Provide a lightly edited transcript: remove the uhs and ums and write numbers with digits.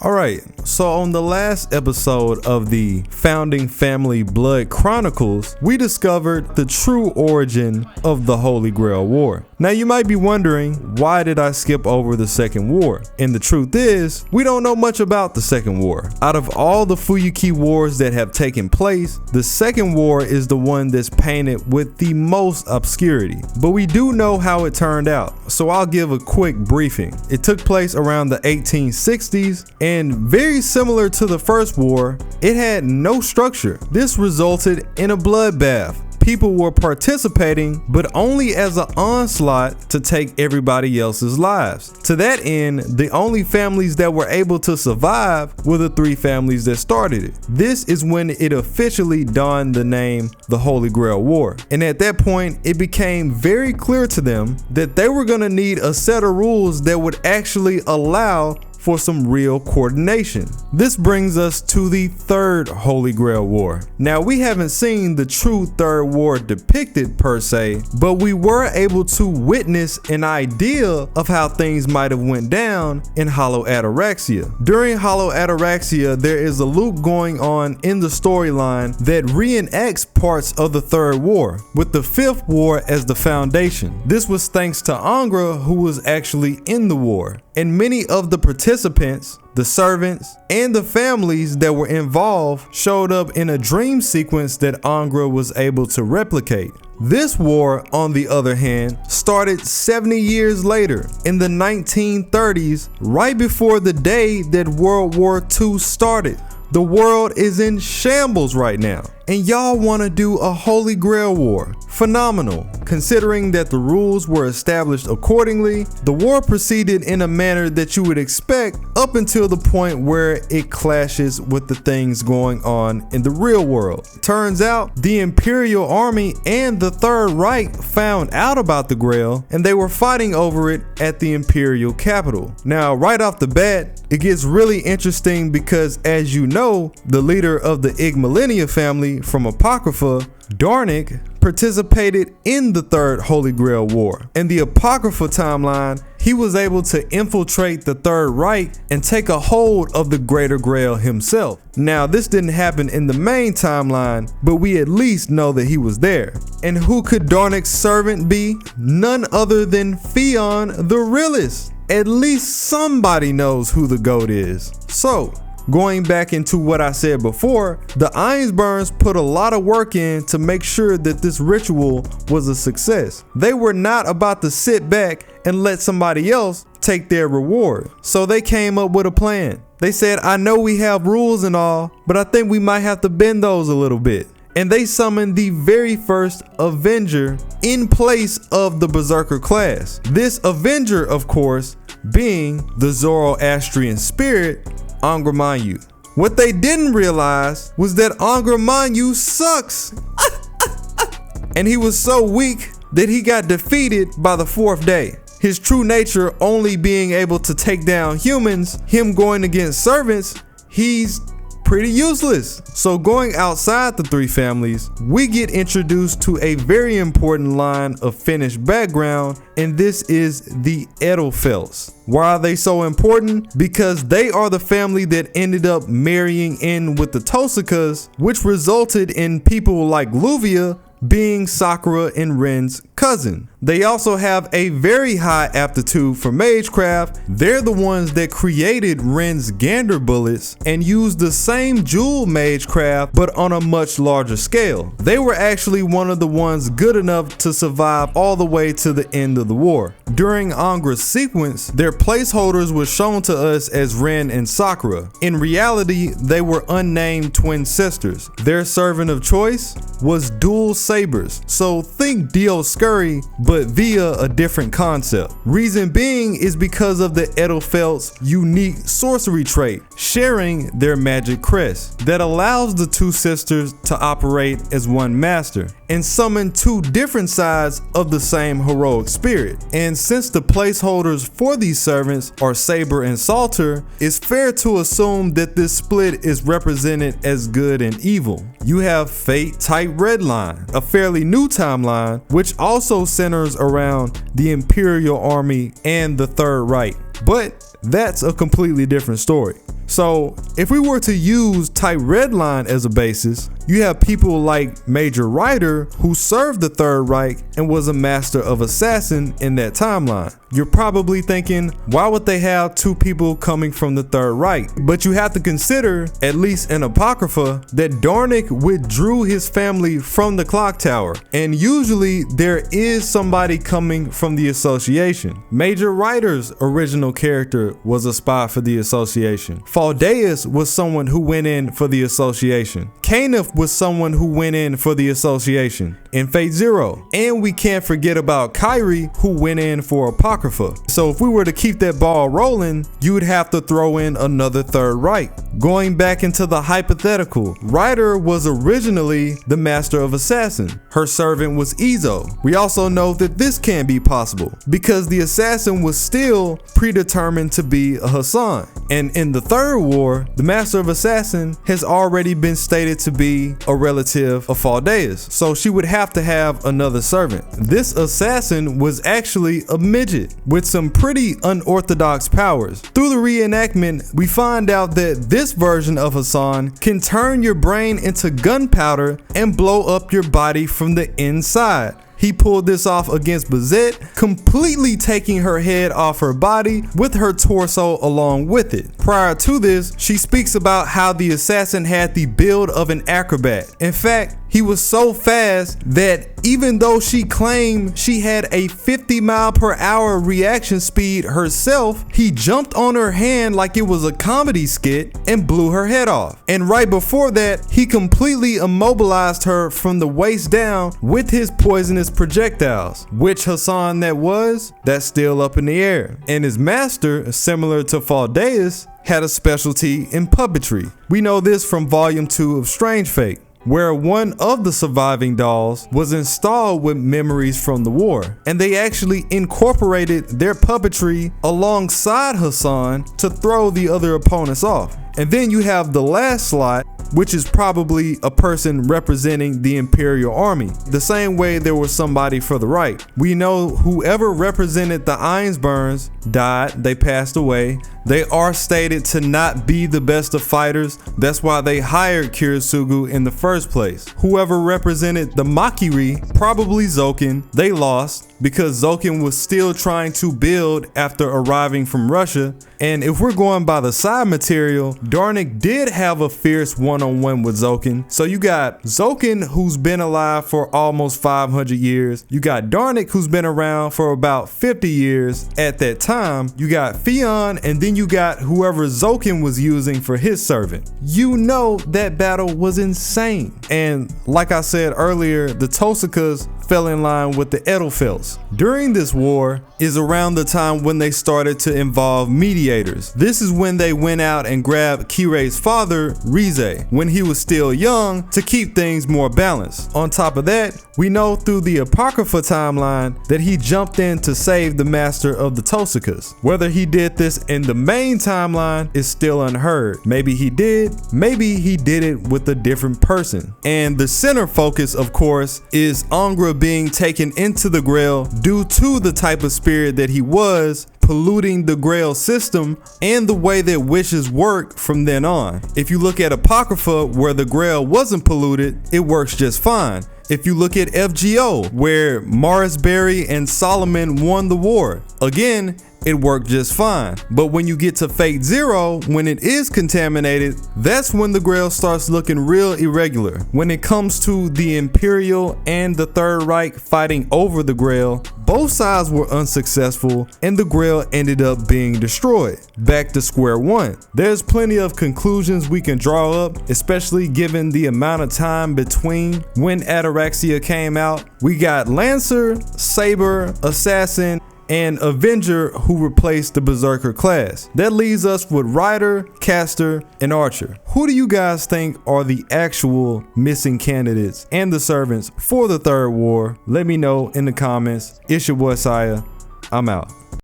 Alright, so on the last episode of the Founding Family Blood Chronicles, we discovered the true origin of the Holy Grail War. Now you might be wondering, why did I skip over the Second War? And the truth is, we don't know much about the Second War. Out of all the Fuyuki wars that have taken place, the Second War is the one that's painted with the most obscurity. But we do know how it turned out, so I'll give a quick briefing. It took place around the 1860s, and very similar to the First War, it had no structure. This resulted in a bloodbath. People were participating, but only as an onslaught to take everybody else's lives. To that end, the only families that were able to survive were the three families that started it. This is when it officially donned the name the Holy Grail War. And at that point, it became very clear to them that they were going to need a set of rules that would actually allow for some real coordination. This brings us to the Third Holy Grail War. Now, we haven't seen the true Third War depicted per se, but we were able to witness an idea of how things might have went down in Hollow Ataraxia. During Hollow Ataraxia, there is a loop going on in the storyline that reenacts parts of the Third War, with the Fifth War as the foundation. This was thanks to Angra, who was actually in the war. And many of the participants, the servants, and the families that were involved showed up in a dream sequence that Angra was able to replicate. This war, on the other hand, started 70 years later, in the 1930s, right before the day that World War II started. The world is in shambles right now, and y'all want to do a Holy Grail War. Phenomenal. Considering that the rules were established accordingly, the war proceeded in a manner that you would expect up until the point where it clashes with the things going on in the real world. Turns out the Imperial Army and the Third Reich found out about the Grail, and they were fighting over it at the Imperial capital. Now, right off the bat, it gets really interesting because, as you know, the leader of the Igmalinia family from Apocrypha, Darnik, participated in the Third Holy Grail War. In the Apocrypha timeline, he was able to infiltrate the Third Reich and take a hold of the Greater Grail himself. Now, this didn't happen in the main timeline, but we at least know that he was there. And who could Darnik's servant be? None other than Fion the Realist. At least somebody knows who the GOAT is. So, going back into what I said before, the Ironsburns put a lot of work in to make sure that this ritual was a success. They were not about to sit back and let somebody else take their reward. So they came up with a plan. They said, I know we have rules and all, but I think we might have to bend those a little bit. And they summoned the very first Avenger in place of the Berserker class. This Avenger, of course, being the Zoroastrian spirit, Angra Mainyu. What they didn't realize was that Angra Mainyu sucks. And he was so weak that he got defeated by the fourth day. His true nature only being able to take down humans, him going against servants, he's pretty useless. So going outside the three families, we get introduced to a very important line of Finnish background, and this is the Edelfelts. Why are they so important? Because they are the family that ended up marrying in with the Tosikas, which resulted in people like Luvia being Sakura and Ren's cousin. They also have a very high aptitude for magecraft. They're the ones that created Ren's Gander bullets and used the same jewel magecraft but on a much larger scale. They were actually one of the ones good enough to survive all the way to the end of the war. During Angra's sequence, their placeholders were shown to us as Ren and Sakura. In reality, they were unnamed twin sisters. Their servant of choice was dual sabers. So think Dio Scurry, but via a different concept. Reason being is because of the Edelfelt's unique sorcery trait, sharing their magic crest, that allows the two sisters to operate as one master and summon two different sides of the same heroic spirit. And since the placeholders for these servants are Saber and Salter, it's fair to assume that this split is represented as good and evil. You have Fate Type Redline, a fairly new timeline, which also centers around the Imperial Army and the Third Reich. But that's a completely different story. So if we were to use type Redline as a basis, you have people like Major Ryder, who served the Third Reich and was a master of assassin in that timeline. You're probably thinking, why would they have two people coming from the Third Reich? But you have to consider, at least in Apocrypha, that Dornick withdrew his family from the clock tower, and usually there is somebody coming from the association. Major Ryder's original character was a spy for the association. Faldeus was someone who went in for the association. Caniff was someone who went in for the association in Fate Zero. And we can't forget about Kyrie, who went in for Apocrypha. So if we were to keep that ball rolling, you would have to throw in another Third Reich. Going back into the hypothetical, Ryder was originally the master of assassin. Her servant was Ezo. We also know that this can be possible because the assassin was still predetermined to be a Hassan. And in the Third War, the master of assassin has already been stated to be a relative of Faldeus, so she would have to have another servant. This assassin was actually a midget with some pretty unorthodox powers. Through the reenactment, we find out that this version of Hassan can turn your brain into gunpowder and blow up your body from the inside. He pulled this off against Bazette, completely taking her head off her body with her torso along with it. Prior to this, she speaks about how the assassin had the build of an acrobat. In fact, he was so fast that even though she claimed she had a 50-mile-per-hour reaction speed herself, he jumped on her hand like it was a comedy skit and blew her head off. And right before that, he completely immobilized her from the waist down with his poisonous projectiles. Which Hassan that was, that's still up in the air. And his master, similar to Faldeus, had a specialty in puppetry. We know this from Volume 2 of Strange Fate, where one of the surviving dolls was installed with memories from the war, and they actually incorporated their puppetry alongside Hassan to throw the other opponents off. And then you have the last slot, which is probably a person representing the Imperial Army. The same way there was somebody for the Reich. We know whoever represented the Einsburns died, they passed away. They are stated to not be the best of fighters. That's why they hired Kirisugu in the first place. Whoever represented the Makiri, probably Zokin, they lost because Zokin was still trying to build after arriving from Russia. And if we're going by the side material, Dornick did have a fierce one-on-one with Zokin. So you got Zokin, who's been alive for almost 500 years. You got Dornick, who's been around for about 50 years at that time. You got Theon, and then you got whoever Zokin was using for his servant. You know that battle was insane. And like I said earlier, the Tosakas fell in line with the Edelfelts. During this war is around the time when they started to involve mediators. This is when they went out and grabbed Kirei's father, Rize, when he was still young, to keep things more balanced. On top of that, we know through the Apocrypha timeline that he jumped in to save the master of the Tosakas. Whether he did this in the main timeline is still unheard. Maybe he did it with a different person. And the center focus, of course, is Angra being taken into the Grail due to the type of spirit that he was, polluting the Grail system and the way that wishes work from then on. If you look at Apocrypha, where the Grail wasn't polluted, it works just fine. If you look at FGO, where Morris Berry and Solomon won the war, again, it worked just fine. But when you get to Fate Zero, when it is contaminated, that's when the Grail starts looking real irregular. When it comes to the Imperial and the Third Reich fighting over the Grail, both sides were unsuccessful and the Grail ended up being destroyed. Back to square one. There's plenty of conclusions we can draw up, especially given the amount of time between when Ataraxia came out. We got Lancer, Saber, Assassin, and Avenger, who replaced the Berserker class. That leaves us with Rider, Caster, and Archer. Who do you guys think are the actual missing candidates and the servants for the Third War? Let me know in the comments. It's your boy Tsiah. I'm out.